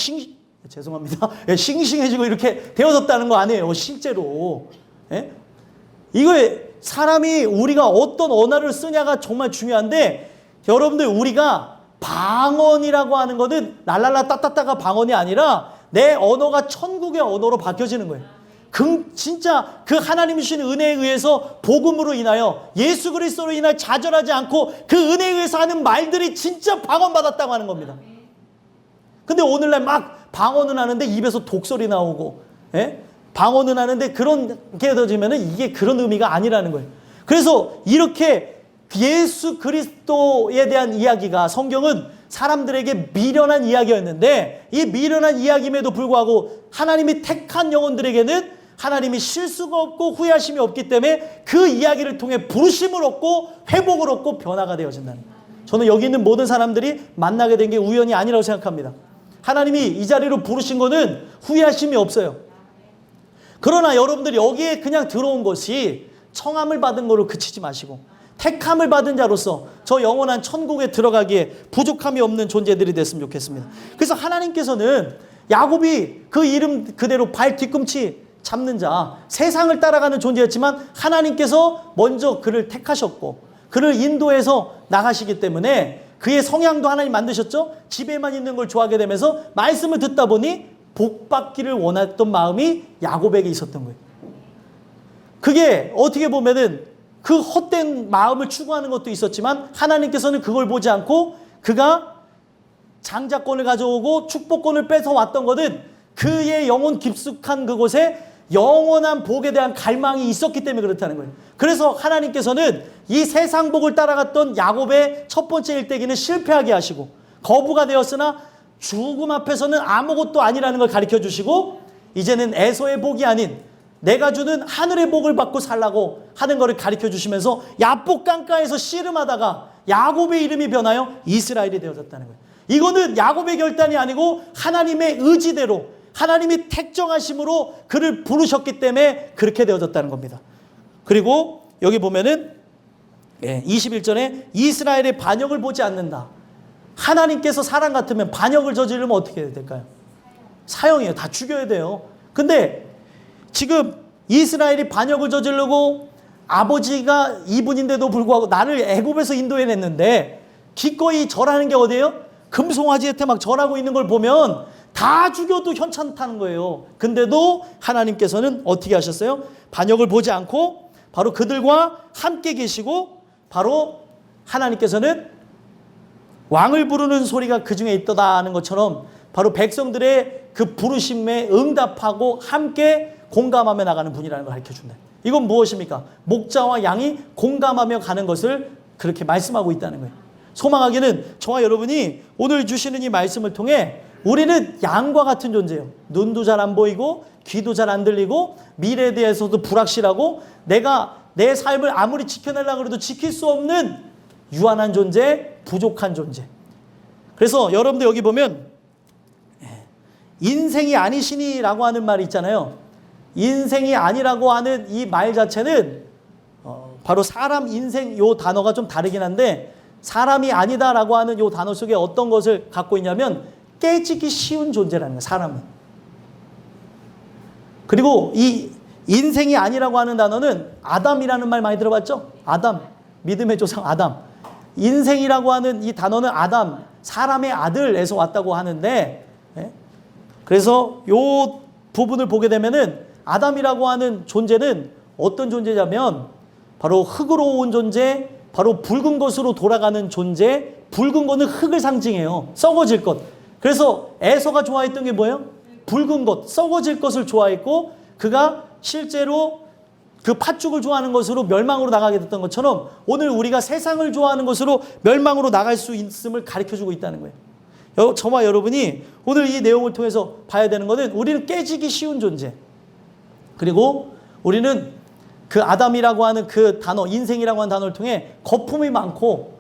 죄송합니다. 싱싱해지고 이렇게 되어졌다는 거 아니에요, 실제로. 예? 이거에 사람이 우리가 어떤 언어를 쓰냐가 정말 중요한데 여러분들 우리가 방언이라고 하는 거는 랄랄라 따따따가 방언이 아니라 내 언어가 천국의 언어로 바뀌어지는 거예요. 진짜 그 하나님 주신 은혜에 의해서 복음으로 인하여 예수 그리스도로 인하여 좌절하지 않고 그 은혜에 의해서 하는 말들이 진짜 방언 받았다고 하는 겁니다. 근데 오늘날 막 방언은 하는데 입에서 독소리 나오고 방언은 하는데 그런 게 되어지면은 이게 그런 의미가 아니라는 거예요. 그래서 이렇게 예수 그리스도에 대한 이야기가 성경은 사람들에게 미련한 이야기였는데 이 미련한 이야기임에도 불구하고 하나님이 택한 영혼들에게는 하나님이 실수가 없고 후회하심이 없기 때문에 그 이야기를 통해 부르심을 얻고 회복을 얻고 변화가 되어진다는 거예요. 저는 여기 있는 모든 사람들이 만나게 된 게 우연이 아니라고 생각합니다. 하나님이 이 자리로 부르신 거는 후회하심이 없어요. 그러나 여러분들이 여기에 그냥 들어온 것이 청함을 받은 거로 그치지 마시고 택함을 받은 자로서 저 영원한 천국에 들어가기에 부족함이 없는 존재들이 됐으면 좋겠습니다. 그래서 하나님께서는 야곱이 그 이름 그대로 발 뒤꿈치 잡는 자, 세상을 따라가는 존재였지만 하나님께서 먼저 그를 택하셨고 그를 인도해서 나가시기 때문에 그의 성향도 하나님 만드셨죠. 집에만 있는 걸 좋아하게 되면서 말씀을 듣다 보니 복받기를 원했던 마음이 야곱에게 있었던 거예요. 그게 어떻게 보면은 그 헛된 마음을 추구하는 것도 있었지만 하나님께서는 그걸 보지 않고 그가 장자권을 가져오고 축복권을 뺏어왔던 것은 그의 영혼 깊숙한 그곳에 영원한 복에 대한 갈망이 있었기 때문에 그렇다는 거예요. 그래서 하나님께서는 이 세상 복을 따라갔던 야곱의 첫 번째 일대기는 실패하게 하시고 거부가 되었으나 죽음 앞에서는 아무것도 아니라는 걸 가르쳐 주시고 이제는 에서의 복이 아닌 내가 주는 하늘의 복을 받고 살라고 하는 것을 가르쳐 주시면서 야복 강가에서 씨름하다가 야곱의 이름이 변하여 이스라엘이 되어졌다는 거예요. 이거는 야곱의 결단이 아니고 하나님의 의지대로 하나님이 택정하심으로 그를 부르셨기 때문에 그렇게 되어졌다는 겁니다. 그리고 여기 보면은 21절에 이스라엘의 반역을 보지 않는다. 하나님께서 사람 같으면 반역을 저지르면 어떻게 해야 될까요? 사형이에요. 다 죽여야 돼요. 근데 지금 이스라엘이 반역을 저지르고 아버지가 이분인데도 불구하고 나를 애굽에서 인도해냈는데 기꺼이 절하는 게 어디예요? 금송아지한테 막 절하고 있는 걸 보면 다 죽여도 현찮다는 거예요. 근데도 하나님께서는 어떻게 하셨어요? 반역을 보지 않고 바로 그들과 함께 계시고 바로 하나님께서는 왕을 부르는 소리가 그 중에 있더다 하는 것처럼 바로 백성들의 그 부르심에 응답하고 함께 공감하며 나가는 분이라는 걸 가르쳐준다. 이건 무엇입니까? 목자와 양이 공감하며 가는 것을 그렇게 말씀하고 있다는 거예요. 소망하기는 저와 여러분이 오늘 주시는 이 말씀을 통해 우리는 양과 같은 존재예요. 눈도 잘 안 보이고 귀도 잘 안 들리고 미래에 대해서도 불확실하고 내가 내 삶을 아무리 지켜내려고 해도 지킬 수 없는 유한한 존재, 부족한 존재. 그래서 여러분들 여기 보면 인생이 아니시니라고 하는 말이 있잖아요. 인생이 아니라고 하는 이 말 자체는 바로 사람 인생 요 단어가 좀 다르긴 한데, 사람이 아니다라고 하는 요 단어 속에 어떤 것을 갖고 있냐면 깨지기 쉬운 존재라는 거예요. 사람은. 그리고 이 인생이 아니라고 하는 단어는 아담이라는 말 많이 들어봤죠? 아담, 믿음의 조상 아담. 인생이라고 하는 이 단어는 아담, 사람의 아들에서 왔다고 하는데, 그래서 요 부분을 보게 되면은 아담이라고 하는 존재는 어떤 존재냐면 바로 흙으로 온 존재, 바로 붉은 것으로 돌아가는 존재. 붉은 것은 흙을 상징해요. 썩어질 것. 그래서 에서가 좋아했던 게 뭐예요? 붉은 것, 썩어질 것을 좋아했고, 그가 실제로 그 팥죽을 좋아하는 것으로 멸망으로 나가게 됐던 것처럼 오늘 우리가 세상을 좋아하는 것으로 멸망으로 나갈 수 있음을 가르쳐주고 있다는 거예요. 저와 여러분이 오늘 이 내용을 통해서 봐야 되는 것은 우리는 깨지기 쉬운 존재, 그리고 우리는 그 아담이라고 하는 그 단어, 인생이라고 하는 단어를 통해 거품이 많고,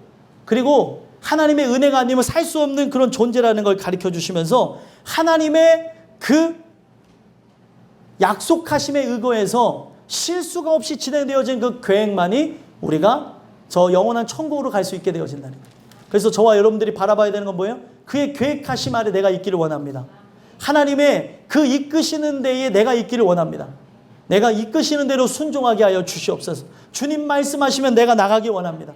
그리고 하나님의 은혜가 아니면 살 수 없는 그런 존재라는 걸 가르쳐 주시면서 하나님의 그 약속하심에 의거해서 실수가 없이 진행되어진 그 계획만이 우리가 저 영원한 천국으로 갈 수 있게 되어진다는 거예요. 그래서 저와 여러분들이 바라봐야 되는 건 뭐예요? 그의 계획하심 아래 내가 있기를 원합니다. 하나님의 그 이끄시는 데에 내가 있기를 원합니다. 내가 이끄시는 대로 순종하게 하여 주시옵소서. 주님 말씀하시면 내가 나가기 원합니다.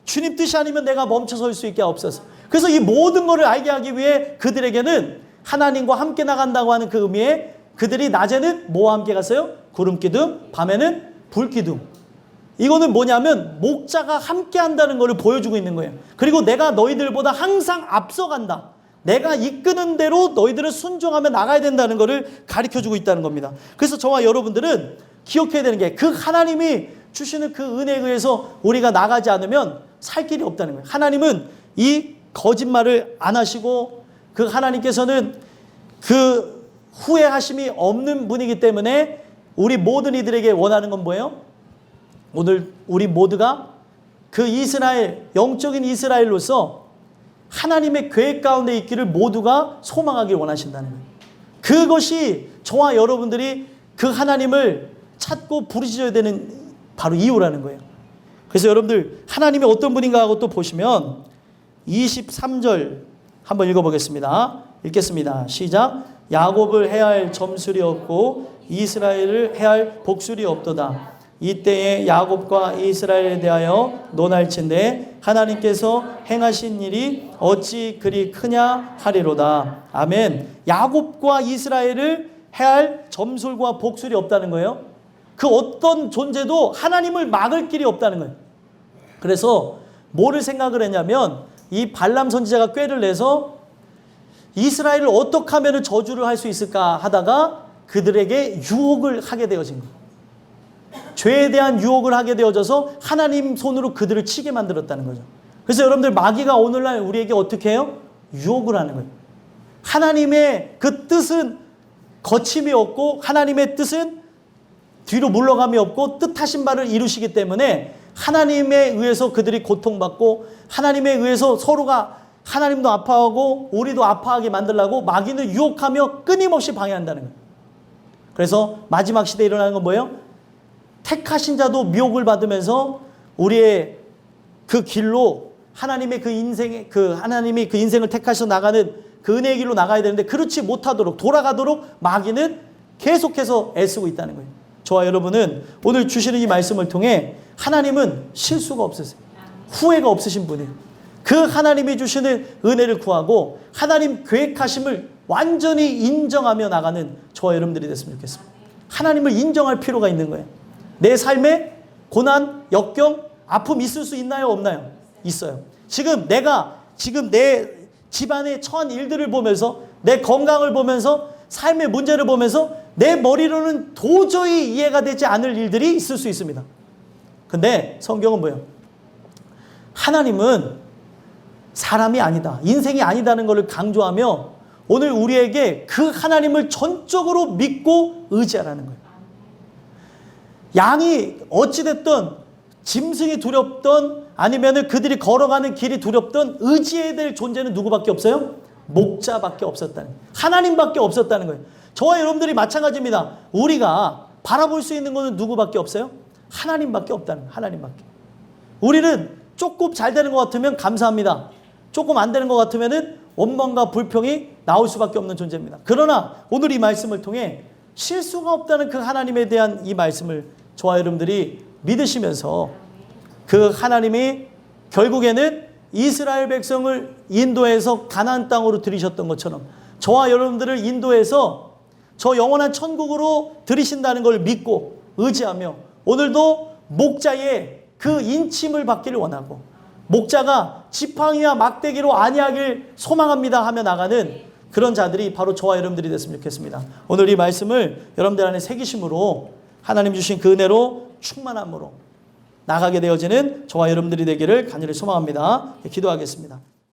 주님 뜻이 아니면 내가 멈춰설 수 있게 하옵소서. 그래서 이 모든 것을 알게 하기 위해 그들에게는 하나님과 함께 나간다고 하는 그 의미에 그들이 낮에는 뭐와 함께 갔어요? 구름 기둥, 밤에는 불 기둥. 이거는 뭐냐면 목자가 함께 한다는 것을 보여주고 있는 거예요. 그리고 내가 너희들보다 항상 앞서간다. 내가 이끄는 대로 너희들은 순종하며 나가야 된다는 것을 가르쳐주고 있다는 겁니다. 그래서 저와 여러분들은 기억해야 되는 게 그 하나님이 주시는 그 은혜에 의해서 우리가 나가지 않으면 살 길이 없다는 거예요. 하나님은 이 거짓말을 안 하시고 그 하나님께서는 그 후회하심이 없는 분이기 때문에 우리 모든 이들에게 원하는 건 뭐예요? 오늘 우리 모두가 그 이스라엘, 영적인 이스라엘로서 하나님의 계획 가운데 있기를 모두가 소망하길 원하신다는 거예요. 그것이 저와 여러분들이 그 하나님을 찾고 부르짖어야 되는 바로 이유라는 거예요. 그래서 여러분들 하나님이 어떤 분인가 하고 또 보시면 23절 한번 읽어보겠습니다. 읽겠습니다. 시작. 야곱을 해할 점술이 없고 이스라엘을 해할 복술이 없도다. 이때에 야곱과 이스라엘에 대하여 논할진대 하나님께서 행하신 일이 어찌 그리 크냐 하리로다. 아멘. 야곱과 이스라엘을 해할 점술과 복술이 없다는 거예요. 그 어떤 존재도 하나님을 막을 길이 없다는 거예요. 그래서 뭐를 생각을 했냐면 이 발람 선지자가 꾀를 내서 이스라엘을 어떻게 하면 저주를 할 수 있을까 하다가 그들에게 유혹을 하게 되어진 거예요. 죄에 대한 유혹을 하게 되어져서 하나님 손으로 그들을 치게 만들었다는 거죠. 그래서 여러분들 마귀가 오늘날 우리에게 어떻게 해요? 유혹을 하는 거예요. 하나님의 그 뜻은 거침이 없고 하나님의 뜻은 뒤로 물러감이 없고 뜻하신 바를 이루시기 때문에 하나님에 의해서 그들이 고통받고 하나님에 의해서 서로가 하나님도 아파하고 우리도 아파하게 만들려고 마귀는 유혹하며 끊임없이 방해한다는 거예요. 그래서 마지막 시대에 일어나는 건 뭐예요? 택하신 자도 미혹을 받으면서 우리의 그 길로 하나님의 그 인생의 하나님이 그 인생을 택하셔서 나가는 그 은혜의 길로 나가야 되는데 그렇지 못하도록 돌아가도록 마귀는 계속해서 애쓰고 있다는 거예요. 저와 여러분은 오늘 주시는 이 말씀을 통해 하나님은 실수가 없으세요. 후회가 없으신 분이에요. 그 하나님이 주시는 은혜를 구하고 하나님 계획하심을 완전히 인정하며 나가는 저와 여러분들이 됐으면 좋겠습니다. 하나님을 인정할 필요가 있는 거예요. 내 삶에 고난, 역경, 아픔 있을 수 있나요? 없나요? 있어요. 지금 내 집안에 처한 일들을 보면서 내 건강을 보면서 삶의 문제를 보면서 내 머리로는 도저히 이해가 되지 않을 일들이 있을 수 있습니다. 근데 성경은 뭐예요? 하나님은 사람이 아니다. 인생이 아니다는 것을 강조하며 오늘 우리에게 그 하나님을 전적으로 믿고 의지하라는 거예요. 양이 어찌됐든 짐승이 두렵던 아니면은 그들이 걸어가는 길이 두렵던 의지해야 될 존재는 누구밖에 없어요? 목자밖에 없었다는 거예요. 하나님밖에 없었다는 거예요. 저와 여러분들이 마찬가지입니다. 우리가 바라볼 수 있는 것은 누구밖에 없어요? 하나님밖에 없다는 거예요. 하나님밖에. 우리는 조금 잘 되는 것 같으면 감사합니다. 조금 안 되는 것 같으면은 원망과 불평이 나올 수밖에 없는 존재입니다. 그러나 오늘 이 말씀을 통해 실수가 없다는 그 하나님에 대한 이 말씀을 저와 여러분들이 믿으시면서 그 하나님이 결국에는 이스라엘 백성을 인도해서 가나안 땅으로 들이셨던 것처럼 저와 여러분들을 인도해서 저 영원한 천국으로 들이신다는 걸 믿고 의지하며 오늘도 목자의 그 인침을 받기를 원하고 목자가 지팡이와 막대기로 아니하길 소망합니다 하며 나가는 그런 자들이 바로 저와 여러분들이 됐으면 좋겠습니다. 오늘 이 말씀을 여러분들 안에 새기심으로 하나님 주신 그 은혜로 충만함으로 나가게 되어지는 저와 여러분들이 되기를 간절히 소망합니다. 기도하겠습니다.